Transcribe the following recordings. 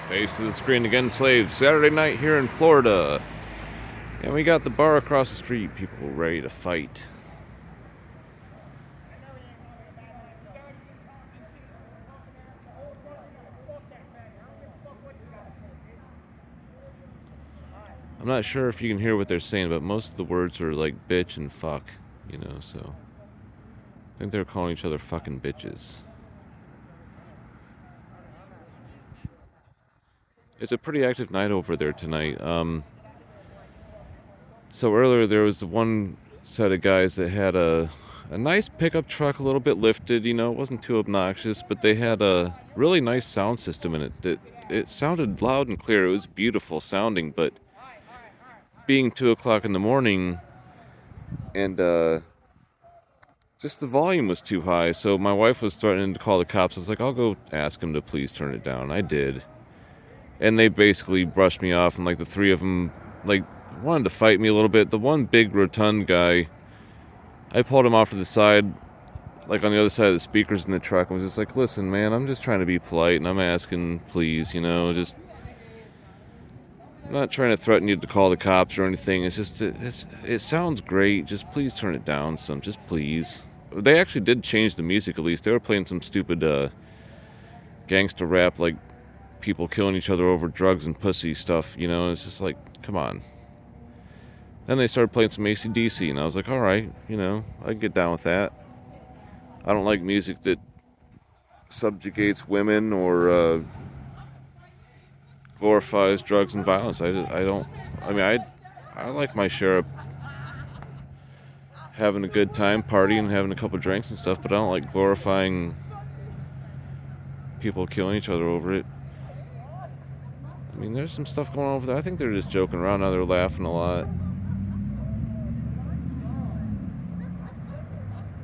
Face to the screen again, slaves. Saturday night here in Florida. And we got the bar across the street. People ready to fight. I'm not sure if you can hear what they're saying, but most of the words are like bitch and fuck, you know, so I think they're calling each other fucking bitches. It's a pretty active night over there tonight. So earlier there was one set of guys that had a nice pickup truck, a little bit lifted, you know, it wasn't too obnoxious, but they had a really nice sound system in it that it sounded loud and clear. It was beautiful sounding, but being 2 o'clock in the morning and just the volume was too high, so my wife was threatening to call the cops. I was like, I'll go ask them to please turn it down. I did. And they basically brushed me off, and like the three of them like wanted to fight me a little bit. The one big rotund guy, I pulled him off to the side, like on the other side of the speakers in the truck, and was just like, listen, man, I'm just trying to be polite, and I'm asking, please, you know, just, I'm not trying to threaten you to call the cops or anything. It's just, it sounds great. Just please turn it down some, just please. They actually did change the music, at least. They were playing some stupid gangster rap, like people killing each other over drugs and pussy stuff, you know. It's just like, come on. Then they started playing some AC/DC, and I was like, all right, you know, I can get down with that. I don't like music that subjugates women or glorifies drugs and violence. I don't. I mean, I like my share of having a good time, partying, having a couple drinks and stuff, but I don't like glorifying people killing each other over it. I mean, there's some stuff going on over there. I think they're just joking around now. They're laughing a lot.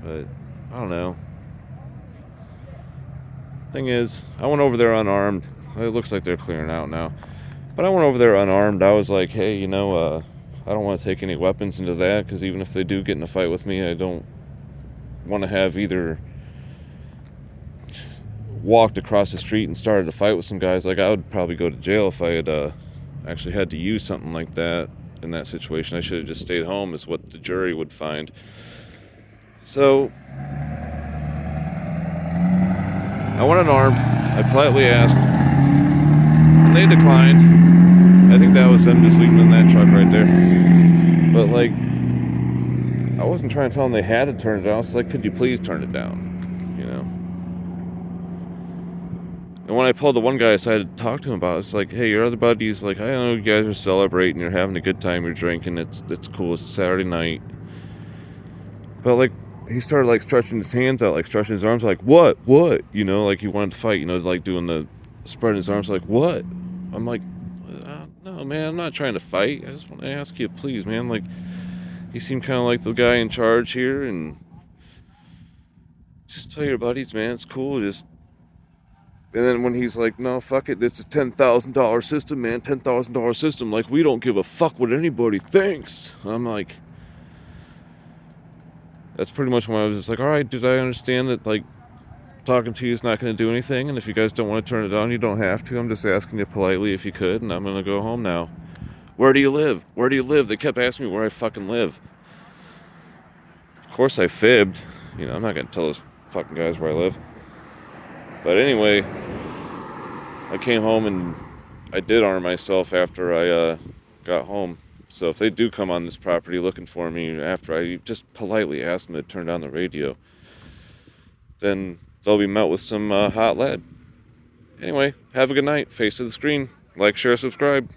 But I don't know. Thing is, I went over there unarmed. It looks like they're clearing out now. But I went over there unarmed. I was like, hey, you know, I don't want to take any weapons into that, because even if they do get in a fight with me, I don't want to have either walked across the street and started a fight with some guys. Like, I would probably go to jail if I had actually had to use something like that in that situation. I should have just stayed home, is what the jury would find. So I went unarmed. I politely asked, and they declined. I think that was them just leaving in that truck right there. But like, I wasn't trying to tell them they had to turn it down. I was like, could you please turn it down? You know. And when I pulled the one guy aside to talk to him about it, it's like, hey, your other buddies, like, I know you guys are celebrating, you're having a good time, you're drinking, it's cool, it's a Saturday night. But like, he started like stretching his hands out, like stretching his arms, like, what, you know, like he wanted to fight, you know, like doing the spreading his arms, like, what? I'm like, no, man, I'm not trying to fight. I just want to ask you, please, man. Like, you seem kind of like the guy in charge here, and just tell your buddies, man, it's cool. Just, and then when he's like, no, fuck it, it's a $10,000 system, man, $10,000 system. Like, we don't give a fuck what anybody thinks. I'm like, that's pretty much when I was just like, all right, did I understand that, like, talking to you is not going to do anything, and if you guys don't want to turn it down, you don't have to. I'm just asking you politely if you could, and I'm going to go home now. Where do you live? Where do you live? They kept asking me where I fucking live. Of course I fibbed. You know, I'm not going to tell those fucking guys where I live. But anyway, I came home and I did arm myself after I got home. So if they do come on this property looking for me after I just politely asked them to turn down the radio, then they'll be met with some hot lead. Anyway, have a good night. Face to the screen. Like, share, subscribe.